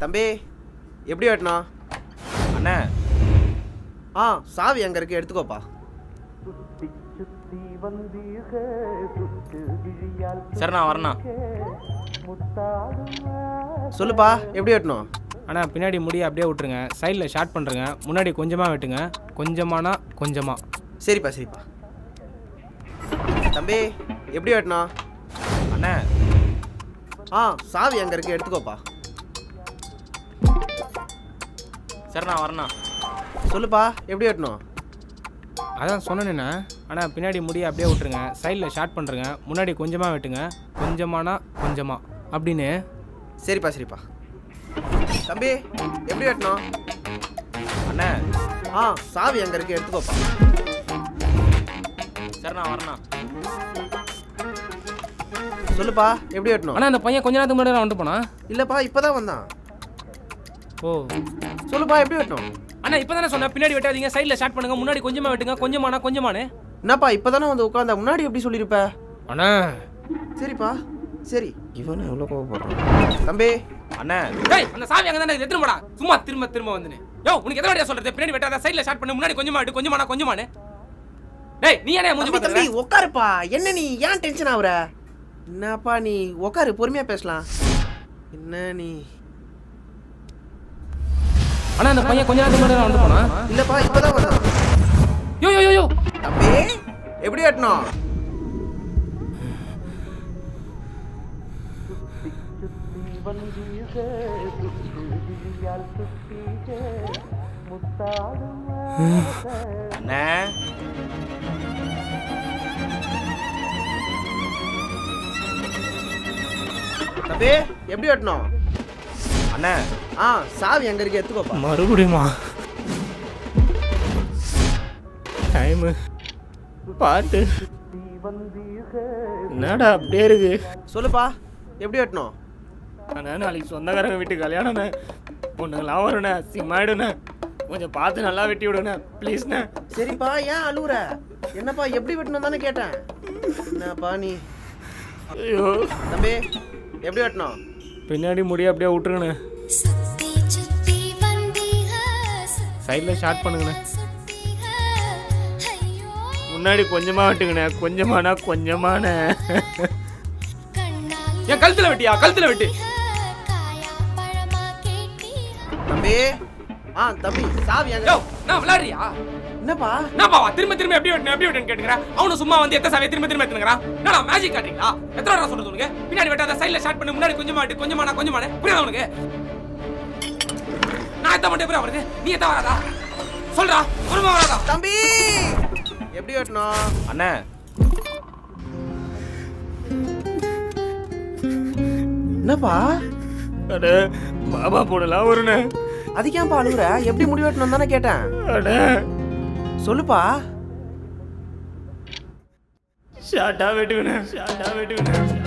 தம்பி எப்படி வெட்டணும்? அண்ணே சாவி அங்கே இருக்கு, எடுத்துக்கோப்பா. சரி நான் வரேண்ணா. சொல்லுப்பா எப்படி வெட்டணும்? அண்ணா பின்னாடி முடியை அப்படியே விட்டுருங்க, சைடில் ஷார்ட் பண்ணுறங்க, முன்னாடி கொஞ்சமாக வெட்டுங்க, கொஞ்சமானா கொஞ்சமாக. சரிப்பா சரிப்பா. தம்பி எப்படி வெட்டணும்? அண்ணே சாவி அங்கே இருக்கு, எடுத்துக்கோப்பா. சரி நான் வரேண்ணா. சொல்லுப்பா எப்படி வெட்டணும்? அதான் சொன்னேண்ணா. ஆனால் பின்னாடி முடியை அப்படியே விட்டுருங்க, சைடில் ஷார்ட் பண்ணுறங்க, முன்னாடி கொஞ்சமாக வெட்டுங்க, கொஞ்சமானா கொஞ்சமாக அப்படின்னு. சரிப்பா சரிப்பா. தம்பி எப்படி வெட்டணும்? அண்ணே சாவி அங்கே இருக்கு, எடுத்துக்கோப்பா. சரி நான் வரேண்ணா. சொல்லுப்பா எப்படி வெட்டணும்? ஆனால் அந்த பையன் கொஞ்ச நேரத்துக்கு முன்னாடி வந்துட்டு போனா. இல்லைப்பா இப்போதான் வந்தான். ஓ சொல்லுப்பா எப்படி வெட்டணும்? அண்ணா இப்போ தானே சொன்னேன் பின்னாடி வெட்டாதீங்க, சைடில் ஷார்ட் பண்ணுங்க, முன்னாடி கொஞ்சமாக வெட்டுங்க, கொஞ்சமானா கொஞ்சமானு. என்னப்பா இப்போதானே வந்து உட்காந்தா, முன்னாடி எப்படி சொல்லியிருப்ப? அண்ணா சரிப்பா சரி. இவனு எவ்வளோ கோவப்படுறான். தம்பி அண்ணே டேய் அந்த சாவி அங்க தானே எடுத்து போடா, சும்மா திரும்ப திரும்ப வந்துனே. யோ உனக்கு எதோ வாடியா சொல்றது, பின்னாடி வெட்டாத, சைடுல ஷார்ட் பண்ணு, முன்னாடி கொஞ்சமா வெட்டு, கொஞ்சமானா கொஞ்சமானு. டேய் நீ என்ன மூஞ்சி பாத்துற? தம்பி உட்காருப்பா. என்ன நீ ஏன் டென்ஷன் ஆகுற? என்னப்பா நீ உட்காரு, பொறுமையா பேசலாம். என்ன நீ? அண்ணா அந்த பையன் கொஞ்ச நேரத்துக்கு முன்னாடி வந்துட்டு போனா. இல்லப்பா இப்பதான் வந்தான். யோ யோ யோ யோ தம்பி எப்படி வெட்டணும்? அண்ணே தம்பி எப்படி வெட்டணும்? அண்ணே சாவி அங்க இருக்கு, எடுத்துக்கோப்பா. மறுபடியுமா? டைம் பார்த்து என்னடா அப்படியே இருக்கு. சொல்லுப்பா எப்படி வெட்டணும்? அண்ணா நாளைக்கு சொந்தக்காரங்க வீட்டு கல்யாணம்ண்ணே, பொண்ணுங்களாம் வருண்ணே, சிம்மாயிடுண்ணே, கொஞ்சம் பார்த்து நல்லா வெட்டி விடுண்ணே ப்ளீஸ்ண்ணே. சரிப்பா ஏன் அழுவுற? என்னப்பா எப்படி வெட்டணும் தானே கேட்டேன். என்னப்பா நீ? ஐயோ தம்பி எப்படி வெட்டணும்? பின்னாடி முடிய அப்படியே விட்டுருங்கண்ணே, சைடில் ஷார்ட் பண்ணுங்கண்ணே, முன்னாடி கொஞ்சமாக வெட்டுங்கண்ணே, கொஞ்சமானா கொஞ்சமான. என் கழுத்தில் வெட்டியா? கழுத்தில் வெட்டு தம்பி. தம்பி சாவி அங்க. நான் விளையாடுறியா? என்னப்பா என்னப்பா திரும்ப திரும்ப எப்படி வெட்டணும் கேட்டுக்கிறேன். அவனு சும்மா வந்து எத்த சாவியை திரும்ப திரும்ப எடுத்துக்கிறான். என்னடா மேஜிக் காட்டுறீங்களா? எத்தனை நேரம் சொல்றது உனக்கு? பின்னாடி வெட்டாத, சைடுல ஷார்ட் பண்ணு, முன்னாடி கொஞ்சமா வெட்டு, கொஞ்சமானா கொஞ்சமானே. புரியுதா உனக்கு? நான் எத்த மட்டும் எப்படி வருது, நீ எத்த வராதா? சொல்றா பொறுமை வராதா? தம்பி எப்படி வெட்டணும்? அண்ணே என்னப்பா? அட பாபா போடலாம் வருண்ணே. அதுக்கு ஏன்பா அழுகுற? எப்படி முடி வெட்டணும் தானே கேட்டேன். அட சொல்லுப்பா. ஷார்ட்டா வெட்டுங்கண்ணே, ஷார்ட்டா வெட்டுங்கண்ணே.